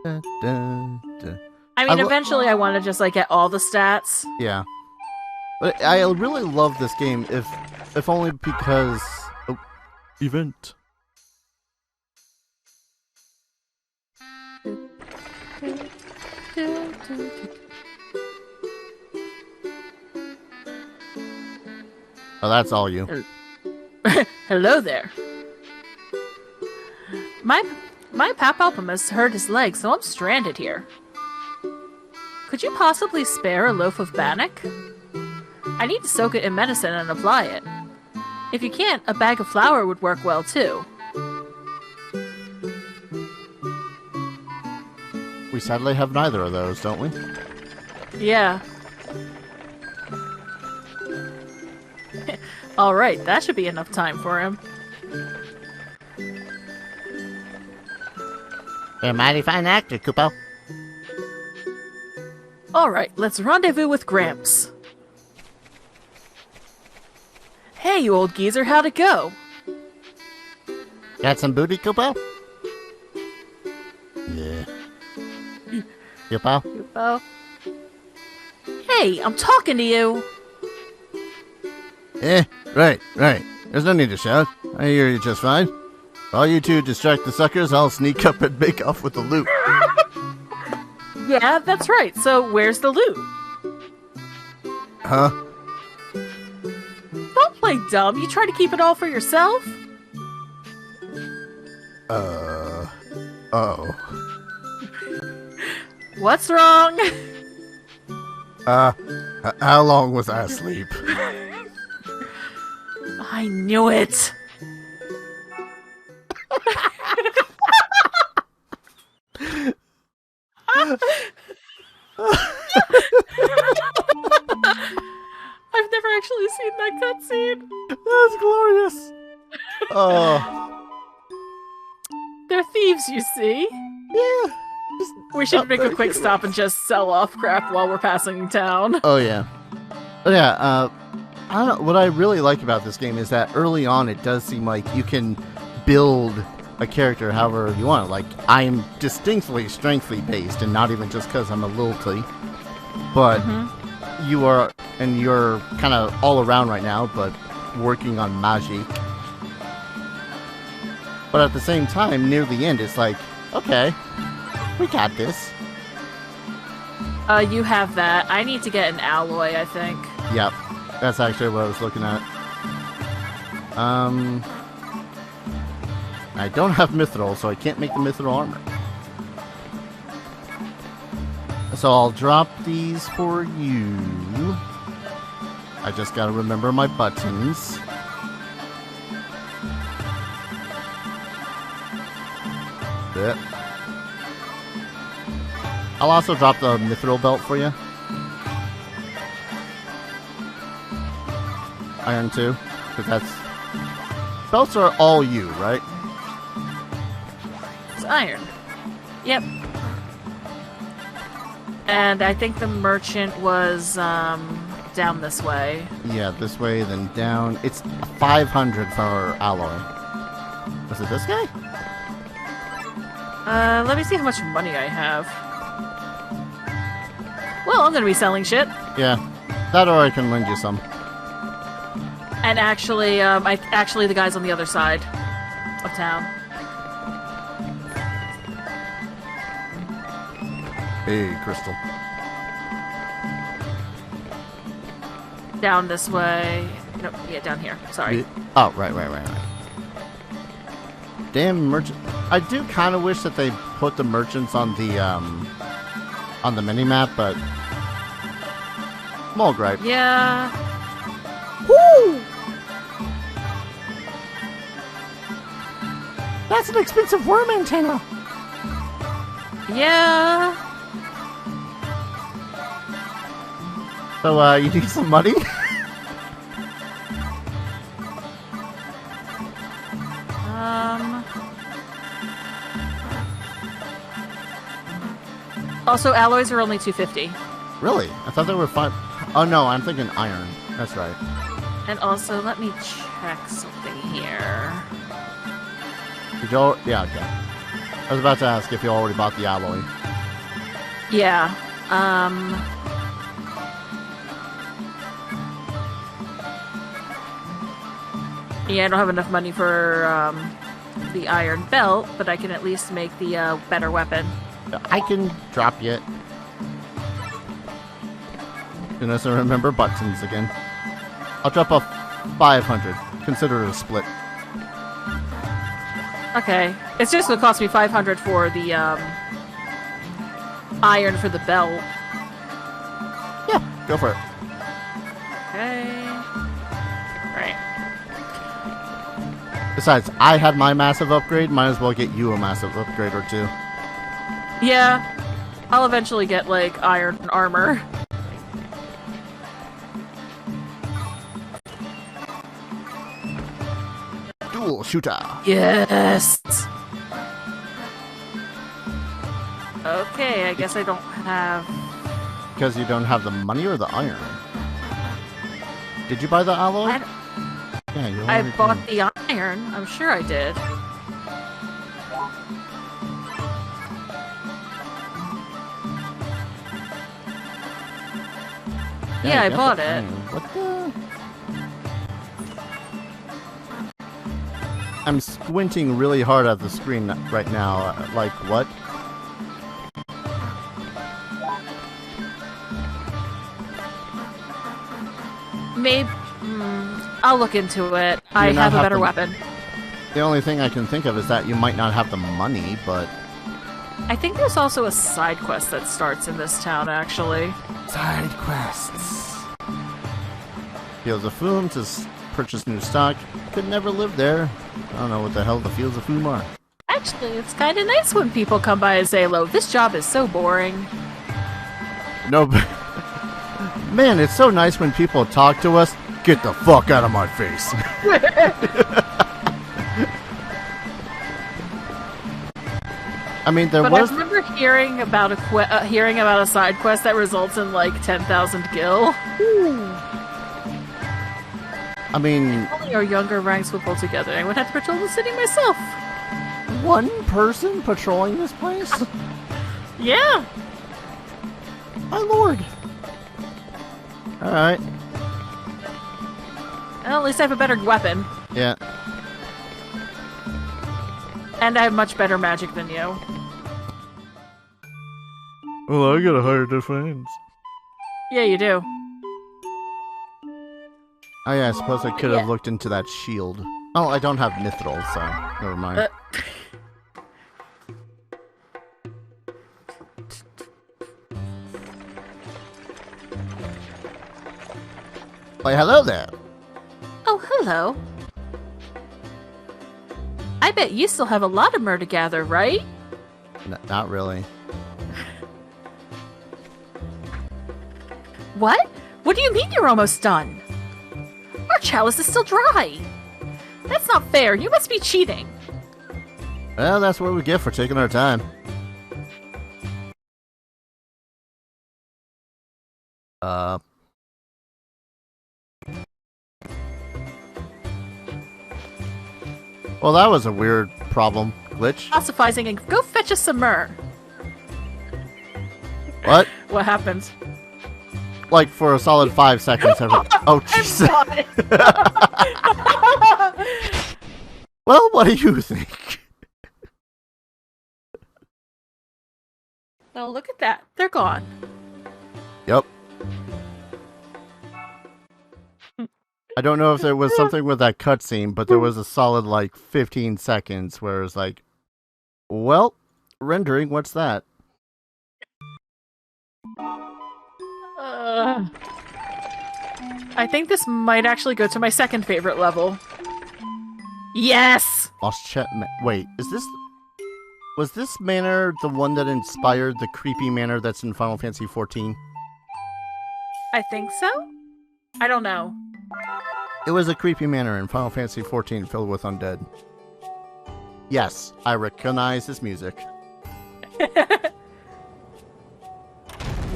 Da, da, da. I mean, eventually I want to just, like, get all the stats. Yeah. But I really love this game, if only because... Oh, event. Oh, that's all you. Hello there. My Papalpum has hurt his leg, so I'm stranded here. Could you possibly spare a loaf of bannock? I need to soak it in medicine and apply it. If you can't, a bag of flour would work well too. We sadly have neither of those, don't we? Yeah. Alright, that should be enough time for him. You're a mighty fine actor, Kupo. Alright, let's rendezvous with Gramps. Hey, you old geezer, how'd it go? Got some booty, Kupo? Yeah. Kupo? Kupo? Hey, I'm talking to you! Right. There's no need to shout. I hear you just fine. While you two distract the suckers, I'll sneak up and make off with the loot. Yeah, that's right. So, where's the loot? Huh? Don't play dumb. You try to keep it all for yourself? Oh. What's wrong? How long was I asleep? I knew it. I've never actually seen that cutscene. That's glorious. Oh. They're thieves, you see. Yeah. We should make a quick stop and just sell off crap while we're passing town. Oh, yeah. But yeah, I don't know. What I really like about this game is that early on it does seem like you can build a character however you want. Like, I'm distinctly strengthly based, and not even just because I'm a lilty. But you're kind of all around right now, but working on magic. But at the same time, near the end, it's like, okay, we got this. You have that. I need to get an alloy, I think. Yep, that's actually what I was looking at. I don't have mithril, so I can't make the mithril armor. So I'll drop these for you. I just gotta remember my buttons. Bit. I'll also drop the mithril belt for you. Iron 2, because that's... Belts are all you, right? It's iron. Yep. And I think the merchant was, down this way. Yeah, this way, then down. It's 500 for alloy. Was it this guy? Let me see how much money I have. Well, I'm gonna be selling shit. Yeah, that or I can lend you some. And actually, the guy's on the other side of town. Hey, Crystal. Down this way. No, yeah, down here. Sorry. Oh, right. Damn merchant. I do kind of wish that they put the merchants on the mini-map, but... Small gripe. Yeah. Woo! That's an expensive worm antenna! Yeah. So, you need some money? Also, alloys are only $250. Really? I thought they were 5... Oh, no, I'm thinking iron. That's right. And also, let me check something here. Did y'all... Yeah, okay. I was about to ask if you already bought the alloy. Yeah. Yeah, I don't have enough money for the iron belt, but I can at least make the better weapon. I can drop you it. Goodness, I remember buttons again. I'll drop off 500. Consider it a split. Okay. It's just gonna cost me 500 for the iron for the belt. Yeah, go for it. Okay. Right. Besides, I had my massive upgrade. Might as well get you a massive upgrade or two. Yeah. I'll eventually get, like, iron armor. Dual shooter. Yes! Okay, I guess I don't have... Because you don't have the money or the iron? Did you buy the alloy? Yeah, you I already bought did. the iron. I'm sure I did. Yeah, I you got bought the it. iron. What the? I'm squinting really hard at the screen right now. Like, what? Maybe... I'll look into it. I not have a have better the- weapon. The only thing I can think of is that you might not have the money, but... I think there's also a side quest that starts in this town, actually. Side quests. Fields of Foom to purchase new stock. Could never live there. I don't know what the hell the Fields of Foom are. Actually, it's kind of nice when people come by and say, "Hello, this job is so boring." No, but... Man, it's so nice when people talk to us. Get the fuck out of my face. I mean, there But was... I remember hearing about a side quest that results in like 10,000 gil. I mean, Only our younger ranks would pull together. I would have to patrol the city myself. one person patrolling this place? Yeah. My lord. Alright. Well, at least I have a better weapon. Yeah. And I have much better magic than you. Well, I got a higher defense. Yeah, you do. Oh yeah, I suppose I could have Yeah. looked into that shield. Oh, I don't have mithril, so never mind. Why, hello there. Oh, hello. I bet you still have a lot of myrrh to gather, right? Not really. What? What do you mean you're almost done? Our chalice is still dry. That's not fair. You must be cheating. Well, that's what we get for taking our time. Well, that was a weird problem. Glitch? Philosophizing and go fetch us some myrrh. What? What happened? Like, for a solid 5 seconds. Oh, Jesus. Well, what do you think? Oh, look at that. They're gone. Yep. I don't know if there was something with that cutscene, but there was a solid, like, 15 seconds where it was like, well, rendering, what's that? I think this might actually go to my second favorite level. Yes! Moschet wait, was this manor the one that inspired the creepy manor that's in Final Fantasy XIV? I think so? I don't know. It was a creepy manor in Final Fantasy XIV filled with undead. Yes, I recognize this music.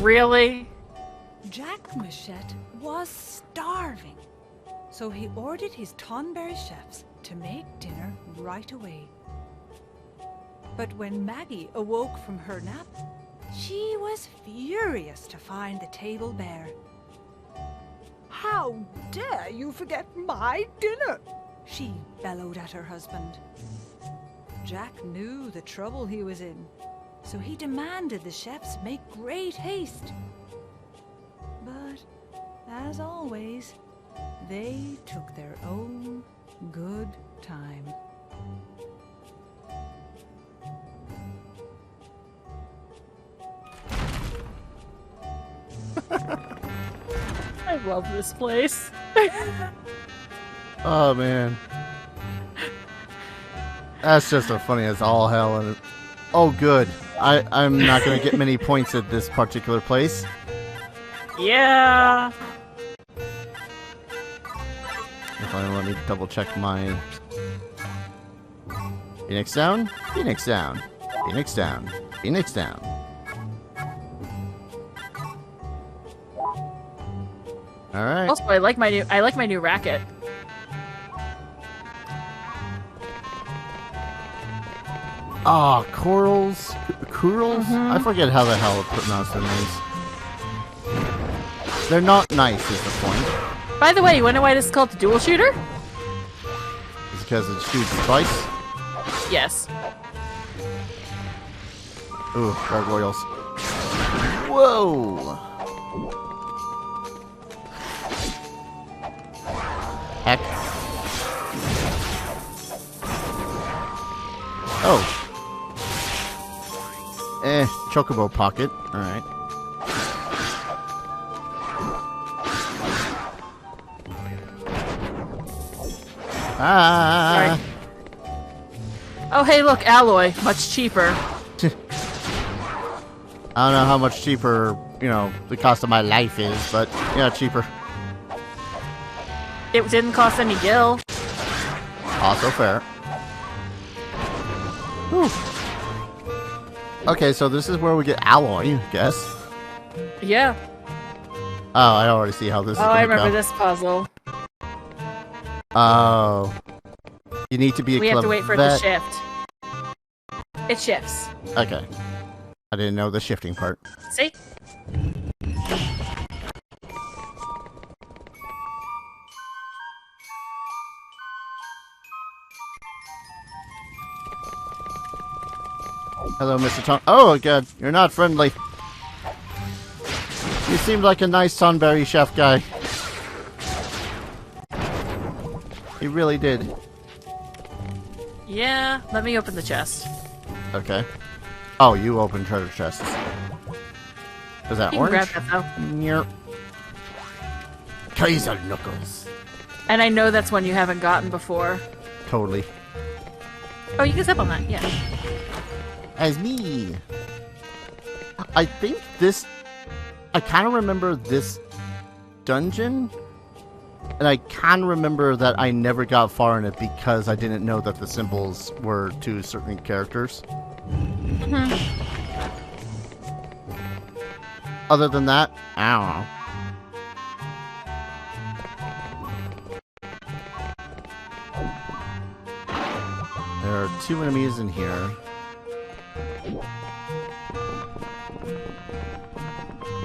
Really? Jack Moschet was starving, so he ordered his Tonberry chefs to make dinner right away. But when Maggie awoke from her nap, she was furious to find the table bare. "How dare you forget my dinner?" she bellowed at her husband. Jack knew the trouble he was in, so he demanded the chefs make great haste. But, as always, they took their own good time. I love this place. Oh man, that's just so funny as all hell. And oh, good. I'm not gonna get many points at this particular place. Yeah. If I let me double check my Phoenix down, Phoenix down, Phoenix down, Phoenix down. All right. Also, I like my new racket. Ah, corals, corals. I forget how the hell to pronounce their names. They're not nice, is the point. By the way, you wanna know why this is called the dual shooter? It's because it shoots twice. Yes. Ooh, gargoyles. Whoa! Heck. Oh. Chocobo pocket. Alright. Ah! Sorry. Oh, hey, look, alloy. Much cheaper. I don't know how much cheaper, you know, the cost of my life is, but yeah, cheaper. It didn't cost any gil. Also fair. Whew. Okay, so this is where we get alloy, I guess. Yeah. Oh, I already see how this is Oh, gonna I remember go. this puzzle. Oh. You need to be a We have to wait for it to vet. shift. It shifts. Okay. I didn't know the shifting part. See? Hello, Mr. Ton. Oh, God. You're not friendly. You seemed like a nice Tonberry chef guy. He really did. Yeah, let me open the chest. Okay. Oh, you open treasure chests. Is that You can orange? grab that, though. Nyeh. Kaiser Knuckles. And I know that's one you haven't gotten before. Totally. Oh, you can zip on that, yeah. As me. I think this... I kind of remember this dungeon. And I can remember that I never got far in it because I didn't know that the symbols were to certain characters. Other than that, I don't know. There are 2 enemies in here.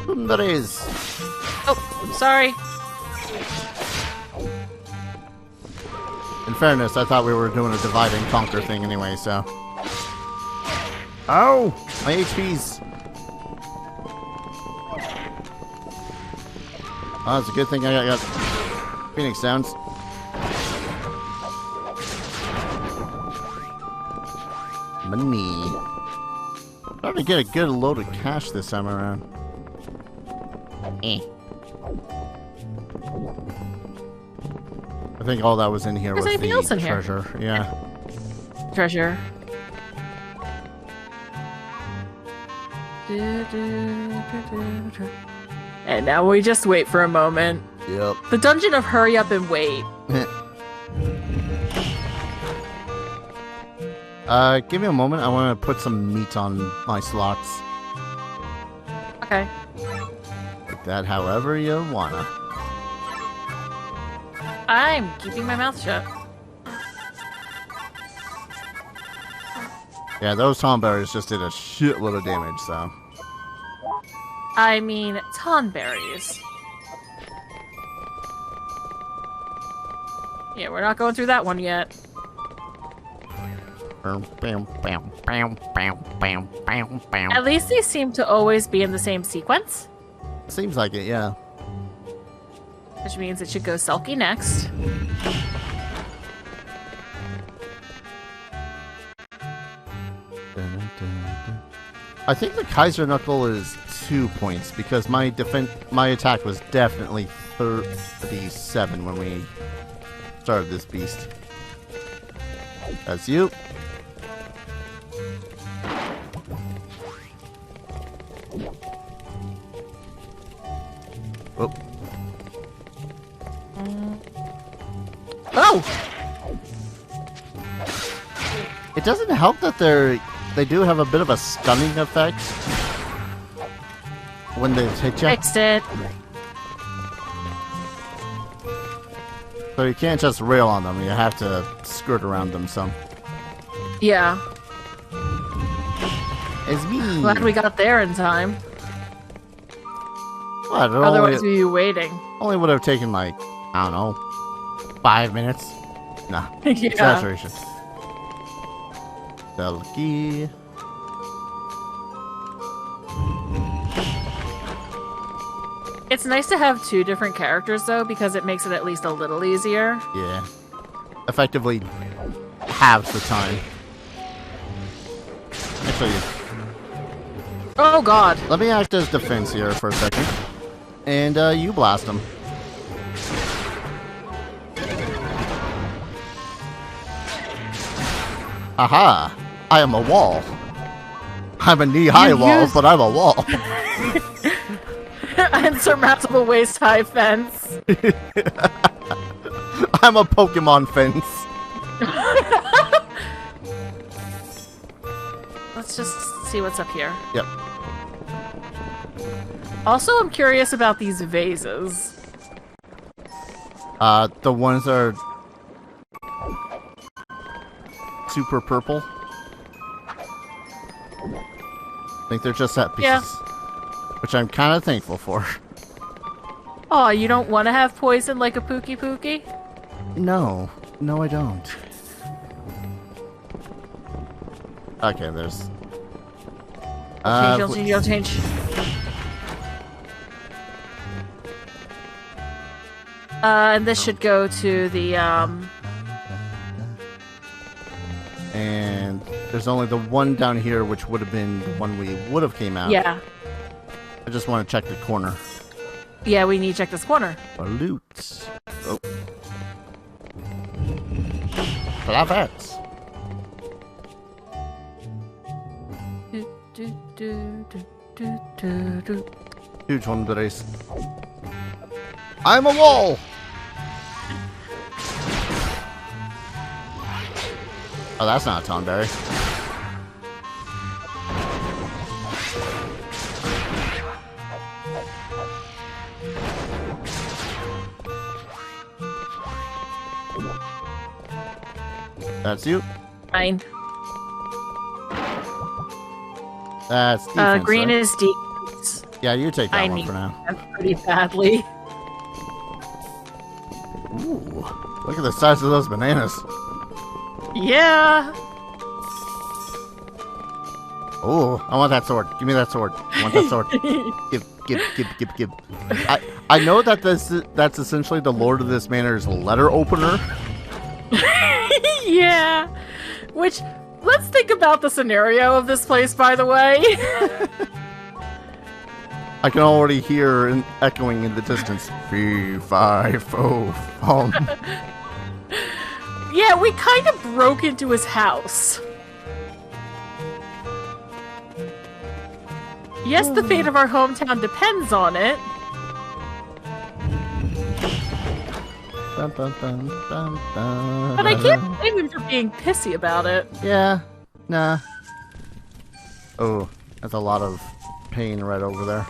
Berries. Oh, sorry. In fairness, I thought we were doing a divide and conquer thing anyway, so... Oh! My HP's... Oh, it's a good thing I got Phoenix Downs. Money. Trying to get a good load of cash this time around. Eh. I think all that was in here There's was anything the else in here? treasure. Yeah. Treasure. And now we just wait for a moment. Yep. The dungeon of hurry up and wait. Give me a moment. I want to put some meat on my slots. Okay. Like that, however you wanna. I'm keeping my mouth shut. Yeah, those tomberries just did a shitload of damage, so. I mean, tonberries. Yeah, we're not going through that one yet. At least they seem to always be in the same sequence. Seems like it, yeah. Which means it should go Selkie next. I think the Kaiser Knuckle is 2 points because my attack was definitely 37 when we started this beast. That's you. Oh. Oh! It doesn't help that they do have a bit of a stunning effect when they hit you. Fixed it. So you can't just rail on them, you have to skirt around them some. Yeah. It's me. Glad we got there in time. What? Otherwise we'd be waiting. Only would have taken like, I don't know, 5 minutes. Nah, Yeah. exaggeration. Selkie. It's nice to have 2 different characters though, because it makes it at least a little easier. Yeah. Effectively halves the time. Actually, Oh god. let me act as defense here for a second. And you blast him. Aha! I am a wall. I'm a knee-high You wall, used- but I'm a wall. Insurmountable waist-high fence. I'm a Pokemon fence. Let's just see what's up here. Yep. Also, I'm curious about these vases. The ones that are super purple. I think they're just set pieces. Yeah. Which I'm kind of thankful for. Oh, you don't want to have poison like a Pookie Pookie? No. No, I don't. Okay, there's... Change. And this should go to the, And there's only the one down here, which would have been the one we would have came out. yeah. I just want to check the corner. Yeah, we need to check this corner. For loot. Oh. Flabets. Huge one, Brace. I'm a wall! Oh, that's not a Tonberry. That's you. Fine. That's defense, Green right? is defense. Yeah, you take that I one need for now. that pretty badly. Ooh, look at the size of those bananas. Yeah. Oh, I want that sword. Give me that sword. I want that sword. Give. I know that that's essentially the Lord of this Manor's letter opener. Yeah. Which, let's think about the scenario of this place, by the way. I can already hear echoing in the distance. Fee, fi, fo, fum. Yeah, we kind of broke into his house. Yes, the fate of our hometown depends on it. Bum, bum, bum, bum, bum. But I can't blame him for being pissy about it. Yeah, nah. Oh, that's a lot of pain right over there.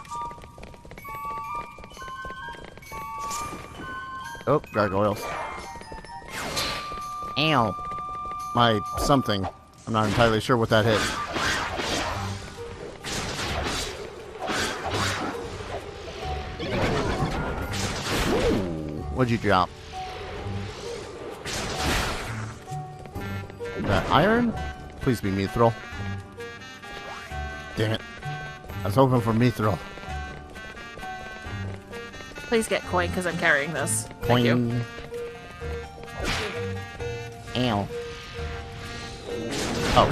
Oh, gargoyles. Ow. My something. I'm not entirely sure what that hit. Ooh, what'd you drop? That iron? Please be mithril. Damn it. I was hoping for mithril. Please get coin because I'm carrying this. Thank you. Poing. Ow. Oh.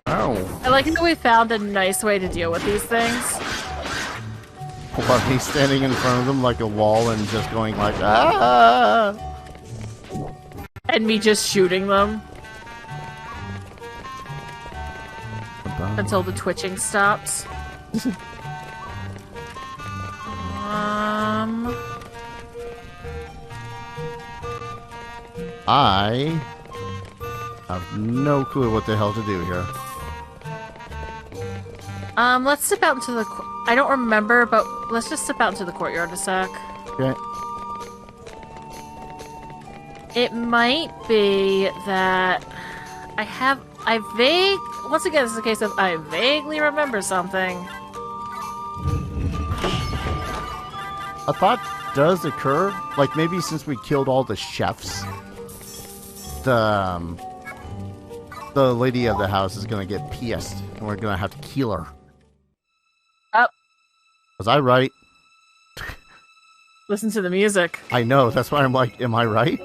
Oh. I like how we found a nice way to deal with these things. But me standing in front of them like a wall and just going like, ah! And me just shooting them. Until the twitching stops. I have no clue what the hell to do here. Let's step out into the... I don't remember, but let's just step out into the courtyard a sec. Okay. It might be that once again, this is a case of I vaguely remember something. A thought does occur, like maybe since we killed all the chefs, the lady of the house is gonna get pissed, and we're gonna have to kill her. Oh. Was I right? Listen to the music. I know, that's why I'm like, am I right?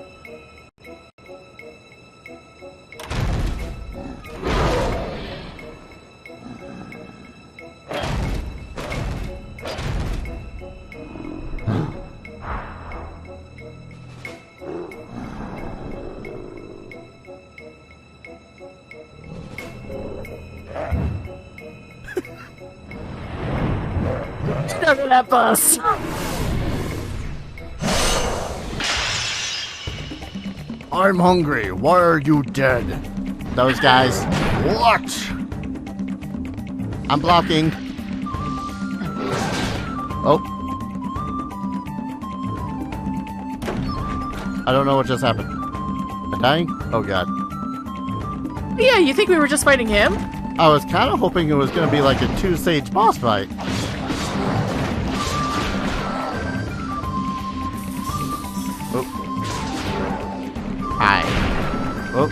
Under that bus. I'm hungry. Why are you dead? Those guys. What? I'm blocking. Oh. I don't know what just happened. Am I dying? Oh god. Yeah, you think we were just fighting him? I was kind of hoping it was going to be like a 2-stage boss fight. Oh. Hi. Oh.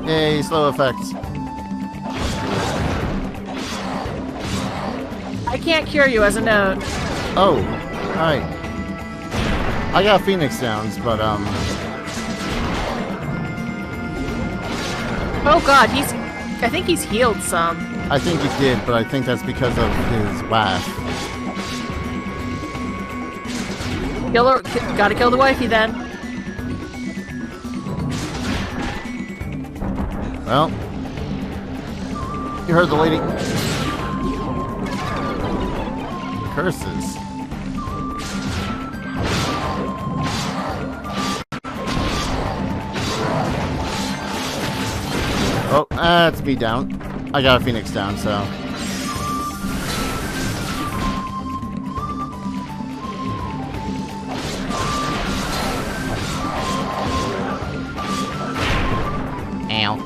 Yay, slow effects. I can't cure you as a note. Oh, alright. I got Phoenix Downs, but Oh god, I think he's healed some. I think he did, but I think that's because of his wrath. Gotta kill the wifey then. Well, you heard the lady. Curses. Oh, that's me down. I got a Phoenix down, so. Ow.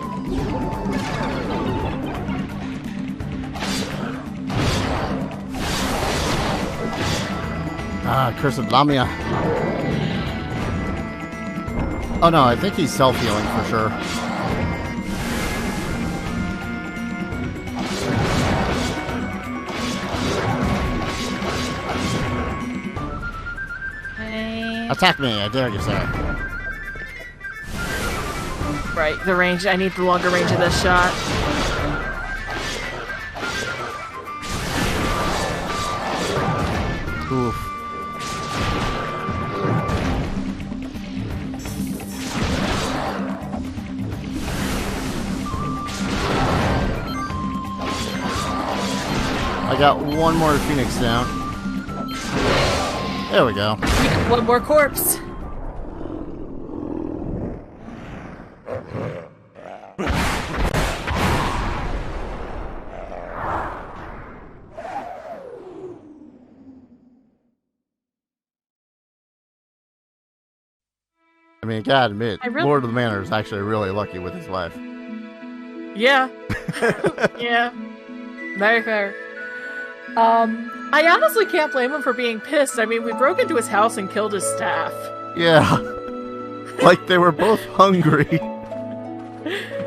Ah, Curse of Lamia. Oh no, I think he's self-healing for sure. Attack me, I dare you, sir. Right, the range. I need the longer range of this shot. Oof. I got one more Phoenix down. There we go. One more corpse. mean, gotta admit, I really- Lord of the Manor is actually really lucky with his wife. Yeah. Yeah. Very fair. I honestly can't blame him for being pissed. I mean, we broke into his house and killed his staff. Yeah. Like they were both hungry.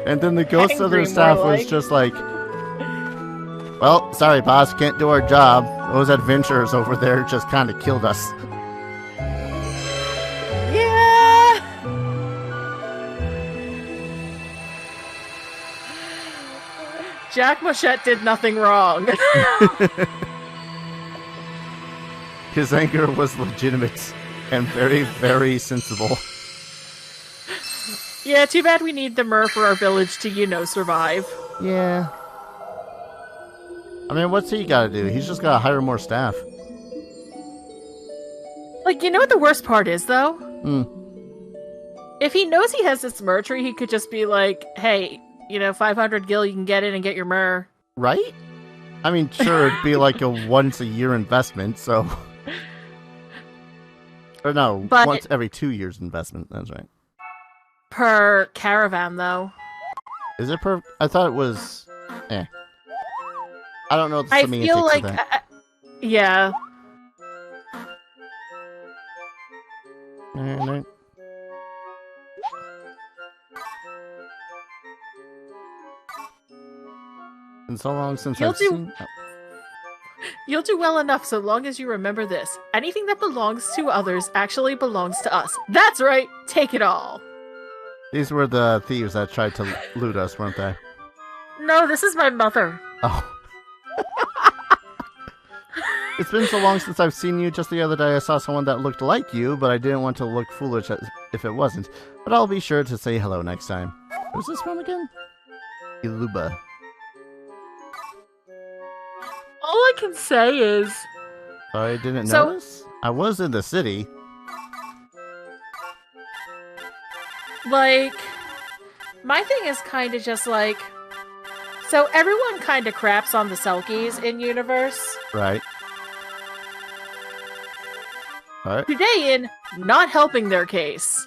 And then the ghost of their Angry, staff more was like. just like, well, sorry, boss, can't do our job. Those adventurers over there just kind of killed us. Yeah. Jack Moschet did nothing wrong. His anger was legitimate and very, very sensible. Yeah, too bad we need the Myrrh for our village to, survive. Yeah. I mean, what's he gotta do? He's just gotta hire more staff. Like, you know what the worst part is, though? Hmm. If he knows he has this Myrrh tree, he could just be like, hey, 500 gil, you can get in and get your Myrrh. Right? I mean, sure, it'd be like a once-a-year investment, so... Or no, But once every 2 years investment, that's right. Per caravan, though. Is it per... I thought it was... I don't know the I semantics feel like... of that. Yeah. No. Been so long since You'll I've do- seen... Oh. You'll do well enough so long as you remember this. Anything that belongs to others actually belongs to us. That's right! Take it all! These were the thieves that tried to loot us, weren't they? No, this is my mother. Oh. It's been so long since I've seen you. Just the other day I saw someone that looked like you, but I didn't want to look foolish if it wasn't. But I'll be sure to say hello next time. Who's this from again? Iluba. All I can say is... I didn't So- notice? I was in the city. Like, my thing is kind of just like... So everyone kind of craps on the Selkies in universe. Right. Alright. Today in not helping their case.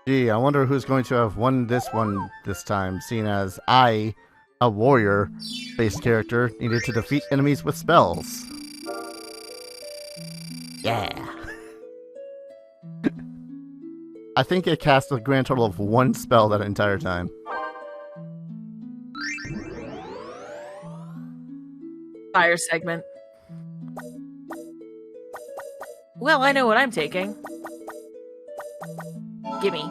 Gee, I wonder who's going to have won this one this time, seeing as I, a warrior-based character, needed to defeat enemies with spells. Yeah. I think it cast a grand total of 1 spell that entire time. Fire segment. Well, I know what I'm taking. Gimme.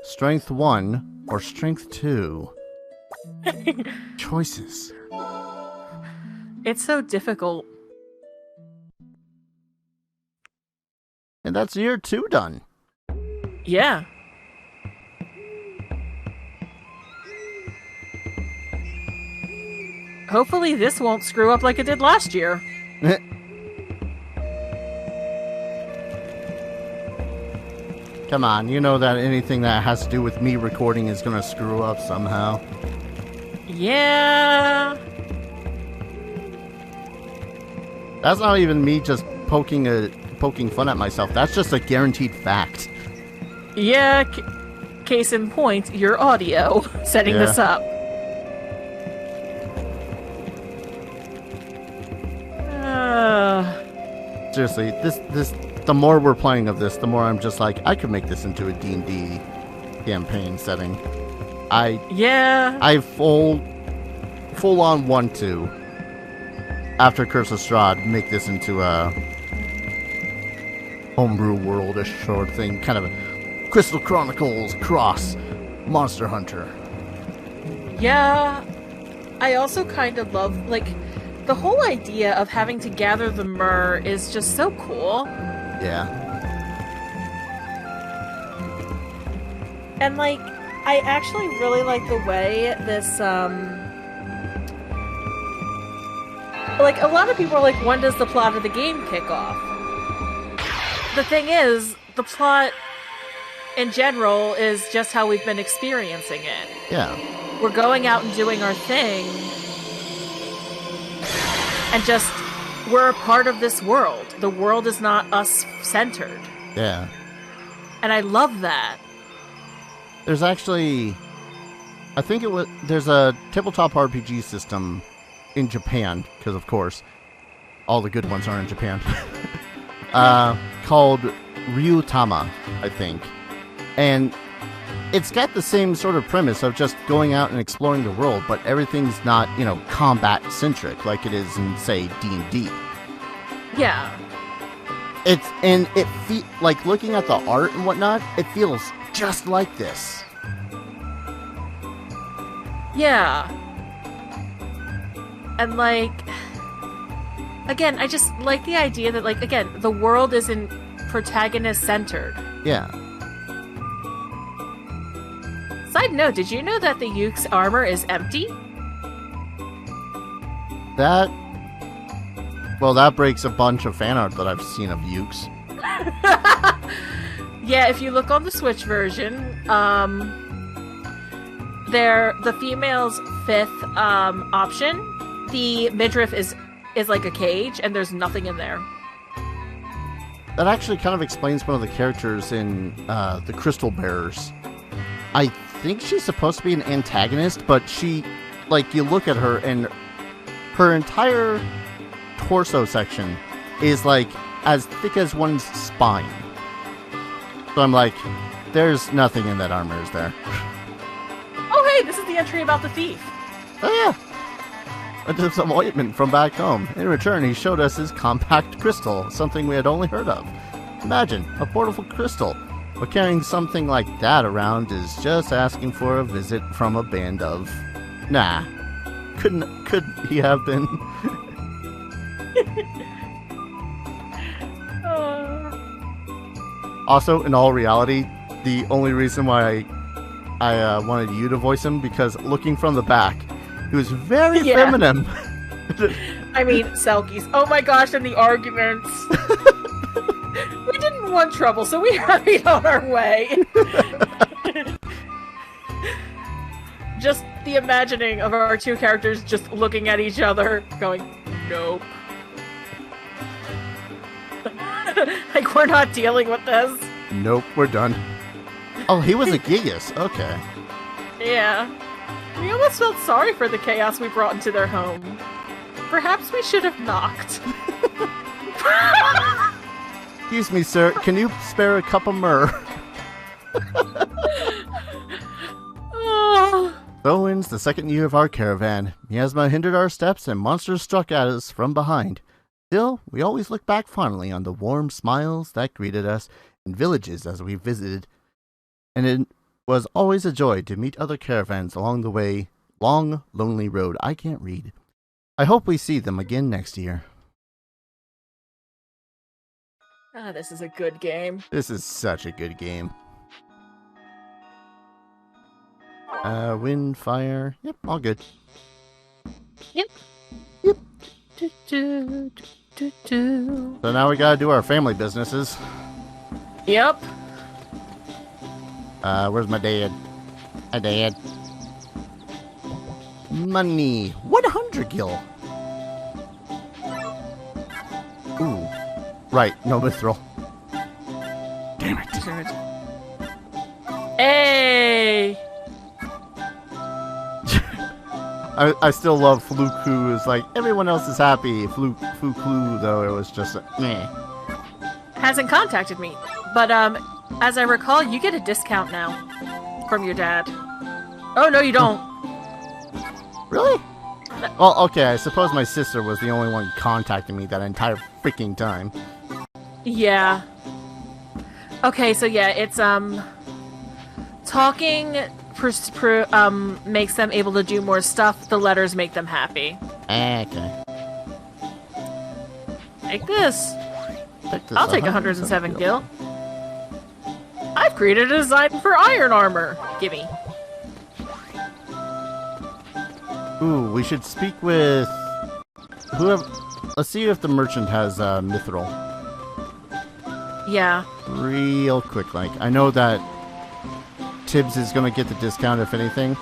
Strength 1 or Strength 2? Choices. It's so difficult. And that's year 2 done. Yeah. Hopefully this won't screw up like it did last year. Come on, you know that anything that has to do with me recording is gonna screw up somehow. Yeah. That's not even me just poking fun at myself. That's just a guaranteed fact. Yeah. Case in point, your audio setting this up. Seriously, this the more we're playing of this, the more I'm just like, I could make this into a D&D campaign setting. I full on want to, after Curse of Strahd, make this into a homebrew world-ish sort of thing, kind of a Crystal Chronicles cross Monster Hunter. Yeah. I also kind of love, like, the whole idea of having to gather the myrrh is just so cool. Yeah. And, like, I actually really like the way this, Like, a lot of people are like, when does the plot of the game kick off? The thing is, the plot in general is just how we've been experiencing it. Yeah. We're going out and doing our thing, and just, we're a part of this world. The world is not us-centered. Yeah. And I love that. There's actually... there's a tabletop RPG system in Japan, because of course, all the good ones are in Japan, called Ryutama, I think. And it's got the same sort of premise of just going out and exploring the world, but everything's not, combat-centric like it is in, say, D&D. Yeah. Like, looking at the art and whatnot, it feels just like this. Yeah. And, like, again, I just like the idea that, like, again, the world isn't protagonist-centered. Yeah. Side note, did you know that the Yuke's armor is empty? That breaks a bunch of fan art that I've seen of Yuke's. Yeah, if you look on the Switch version, the female's 5th option, the midriff is like a cage, and there's nothing in there. That actually kind of explains one of the characters in the Crystal Bearers. I think she's supposed to be an antagonist, but she, like, you look at her and her entire torso section is like as thick as one's spine. So I'm like, there's nothing in that armor, is there? Oh hey, this is the entry about the thief. Oh yeah. I took some ointment from back home. In return, he showed us his compact crystal, something we had only heard of. Imagine, a portable crystal. But carrying something like that around is just asking for a visit from a band of... Nah. Could he have been? Also, in all reality, the only reason why I wanted you to voice him, because looking from the back, he was very feminine. I mean, Selkies. Oh my gosh, and the arguments. We didn't want trouble, so we hurried on our way. Just the imagining of our two characters just looking at each other, going, nope. Like, we're not dealing with this. Nope, we're done. Oh, he was a Gigas. Okay. Yeah. We almost felt sorry for the chaos we brought into their home. Perhaps we should have knocked. Excuse me, sir. Can you spare a cup of myrrh? So ends the second year of our caravan. Miasma hindered our steps and monsters struck at us from behind. Still, we always look back fondly on the warm smiles that greeted us in villages as we visited. And it was always a joy to meet other caravans along the way. Long, lonely road I can't read. I hope we see them again next year. Ah, this is a good game. This is such a good game. Wind, fire. Yep, all good. Yep. Yep. Do. So now we gotta do our family businesses. Yep. Where's my dad? Hi, Dad. Money. 100 gil. Ooh. Right, no mithril. Damn it. Hey! I still love Fluku. It's like, everyone else is happy. Fluku, though, it was just meh. Hasn't contacted me. But, as I recall, you get a discount now. From your dad. Oh, no, you don't. Really? Well, okay, I suppose my sister was the only one contacting me that entire freaking time. Yeah. Okay, so yeah, it's, talking makes them able to do more stuff. The letters make them happy. Okay. Take this. I'll take 107 gil. I've created a design for iron armor. Gimme. Ooh, we should speak with Let's see if the merchant has mithril. Yeah. Real quick, like I know that Tibbs is gonna get the discount if anything.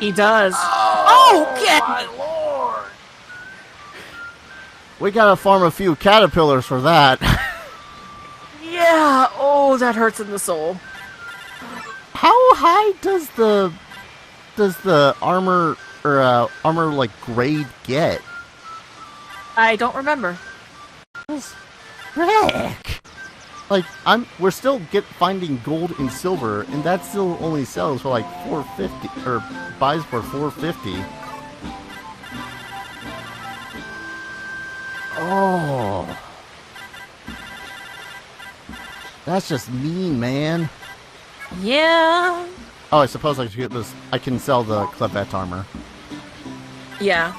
He does. Oh, my lord! We gotta farm a few caterpillars for that. Yeah. Oh, that hurts in the soul. How high does the armor or armor like grade get? I don't remember. Frick! Like we're still finding gold and silver, and that still only sells for like 450 or buys for 450. Oh, that's just mean, man. Yeah. Oh, I suppose I should get this. I can sell the Clevet armor. Yeah.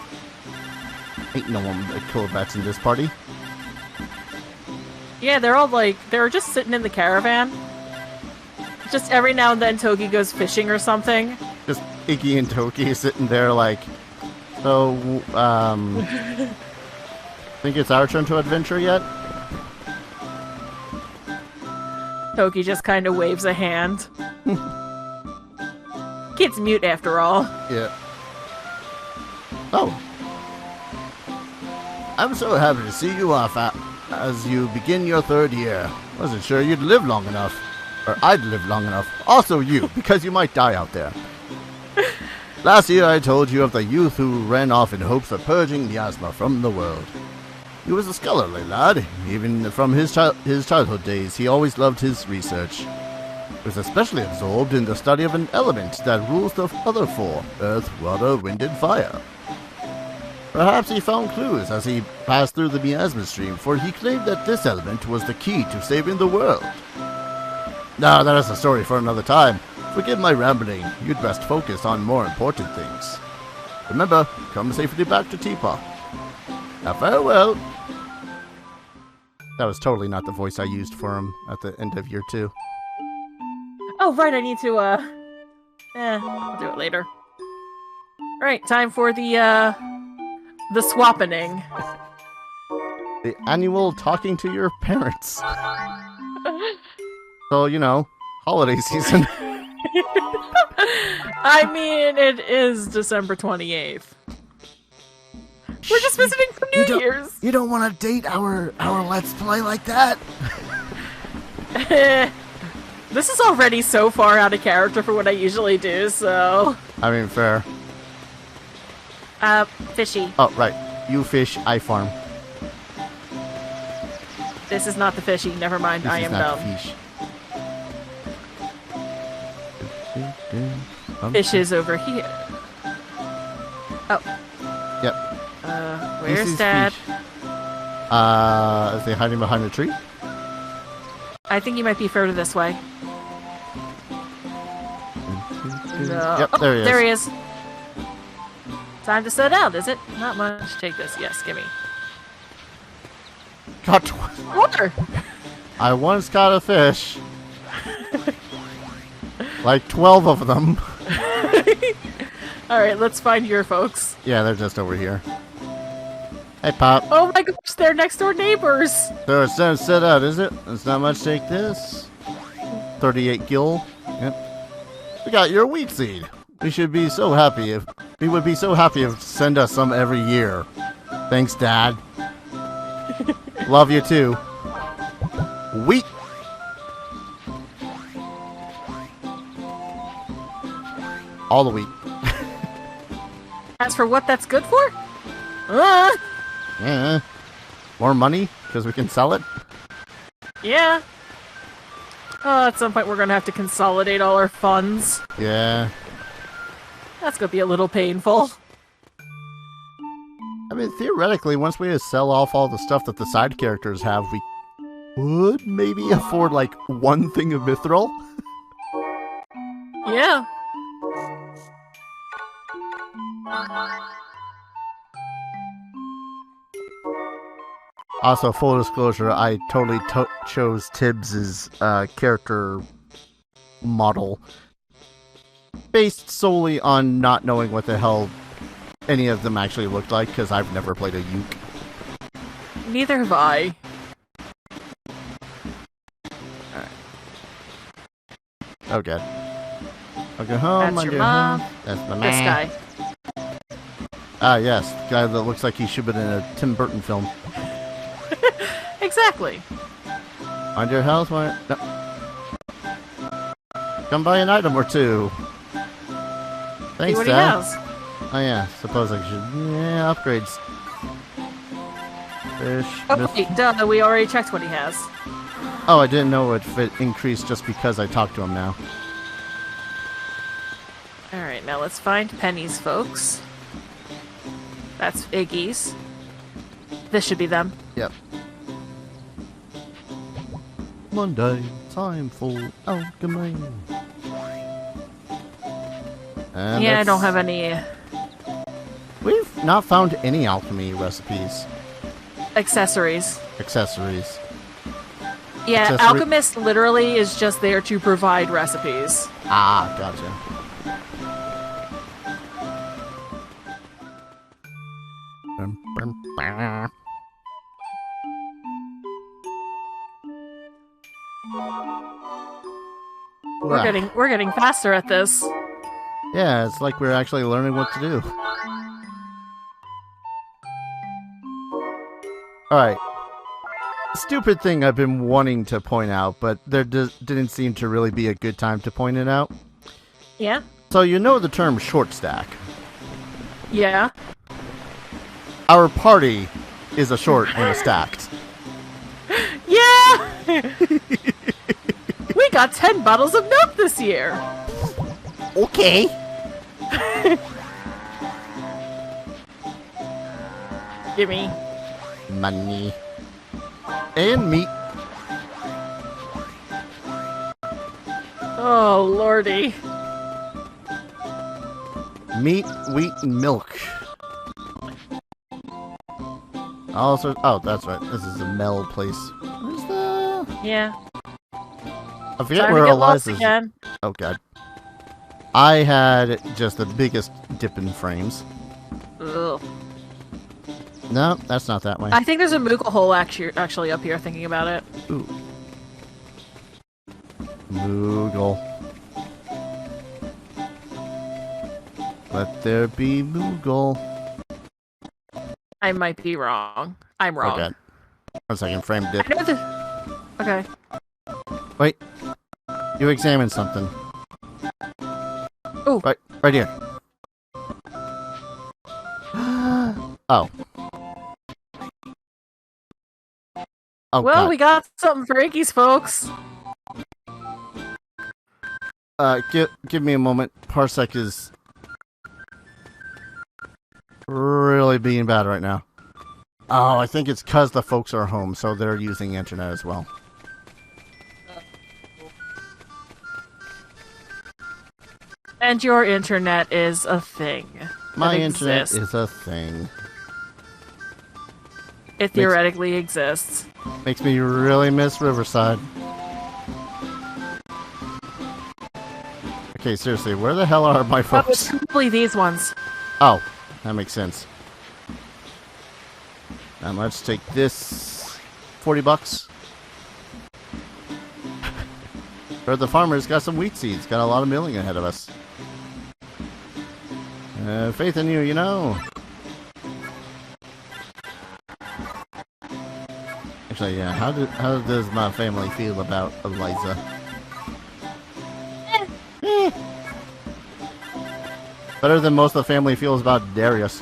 Ain't no one that Clevets in this party. Yeah, they're just sitting in the caravan. Just every now and then Togi goes fishing or something. Just Iggy and Toki sitting there like, so, think it's our turn to adventure yet? Toki just kind of waves a hand. Kid's mute after all. Yeah. Oh. I'm so happy to see you off as you begin your 3rd year. Wasn't sure you'd live long enough. Or I'd live long enough. Also you, because you might die out there. Last year I told you of the youth who ran off in hopes of purging miasma from the world. He was a scholarly lad. Even from his childhood days, he always loved his research. He was especially absorbed in the study of an element that rules the other 4, earth, water, wind, and fire. Perhaps he found clues as he passed through the miasma stream, for he claimed that this element was the key to saving the world. Now, that is a story for another time. Forgive my rambling. You'd best focus on more important things. Remember, come safely back to Teapot. Now, farewell. That was totally not the voice I used for him at the end of year 2. Oh, right, I need to, I'll do it later. Alright, time for the swappening. The annual talking to your parents. So, you know, holiday season. I mean, it is December 28th. We're just visiting for New Year's. You don't want to date our Let's Play like that? This is already so far out of character for what I usually do, so... I mean, fair. Fishy. Oh, right. You fish, I farm. This is not the fishy. Never mind, I am dumb. Fish. Fish is over here. Oh. Yep. Where's Dad? Is he hiding behind a tree? I think he might be further this way. No. Yep, there he is. There he is. Time to set out, is it? Not much. Take this. Yes, gimme. Caught Water! I once caught a fish. Like 12 of them. Alright, let's find your folks. Yeah, they're just over here. Hey, Pop. Oh my gosh, they're next door neighbors! So it's time to set out, is it? It's not much. Take this. 38 gil. Yep. We got your wheat seed. We would be so happy if you send us some every year. Thanks, Dad. Love you too. Wheat. All the wheat. As for what that's good for? Yeah. More money because we can sell it. Yeah. At some point we're gonna have to consolidate all our funds. Yeah. That's gonna be a little painful. I mean, theoretically, once we sell off all the stuff that the side characters have, we would maybe afford, like, one thing of mithril. Yeah. Also, full disclosure, I totally chose Tibbs's character model. based solely on not knowing what the hell any of them actually looked like, because I've never played a uke. Neither have I. Oh, good. I'll go home. That's I'll your go mom. home. That's my This man. guy. Ah, yes. The guy that looks like he should have been in a Tim Burton film. Exactly. On your house, why? No. Come buy an item or two. See Thanks, what he Dad. has. Oh, yeah. Suppose I should. Yeah, upgrades. Fish. Oh, wait, duh, we already checked what he has. Oh, I didn't know if it increased just because I talked to him now. Alright, now let's find pennies, folks. That's Iggy's. This should be them. Yep. Monday, time for alchemy. And Yeah, I don't have any We've not found any alchemy recipes. accessories. Accessories. Yeah, Accessory- Alchemist literally is just there to provide recipes. Ah, gotcha. We're getting faster at this. Yeah, it's like we're actually learning what to do. Alright. Stupid thing I've been wanting to point out, but there didn't seem to really be a good time to point it out. Yeah? So you know the term short stack. Yeah. Our party is a short and a stacked. Yeah! We got 10 bottles of milk this year! Okay. Gimme. Money. And meat. Oh, lordy. Meat, wheat, and milk. Also, oh, that's right. This is a Mel place. Where's the... Yeah. I forget Trying where to get lost Eliza's... again. Oh, God. I had just the biggest dip in frames. Ugh. No, that's not that way. I think there's a Moogle hole actually up here, thinking about it. Ooh. Moogle. Let there be Moogle. I might be wrong. I'm wrong. Okay. 1 second, frame dip. I know the... Okay. Wait. You examined something. Ooh. Right here. Oh. Oh, Well, God. we got something for Iggy's, folks. Give me a moment. Parsec is really being bad right now. Oh, I think it's because the folks are home, so they're using internet as well. And your internet is a thing. My that internet exists. is a thing. It theoretically exists. Makes me really miss Riverside. Okay, seriously, where the hell are my Oh, it's folks? probably these ones. Oh, that makes sense. And let's take this 40 bucks. The farmer's got some wheat seeds. Got a lot of milling ahead of us. Faith in you, you know. Actually, yeah. How does my family feel about Eliza? Better than most of the family feels about Darius.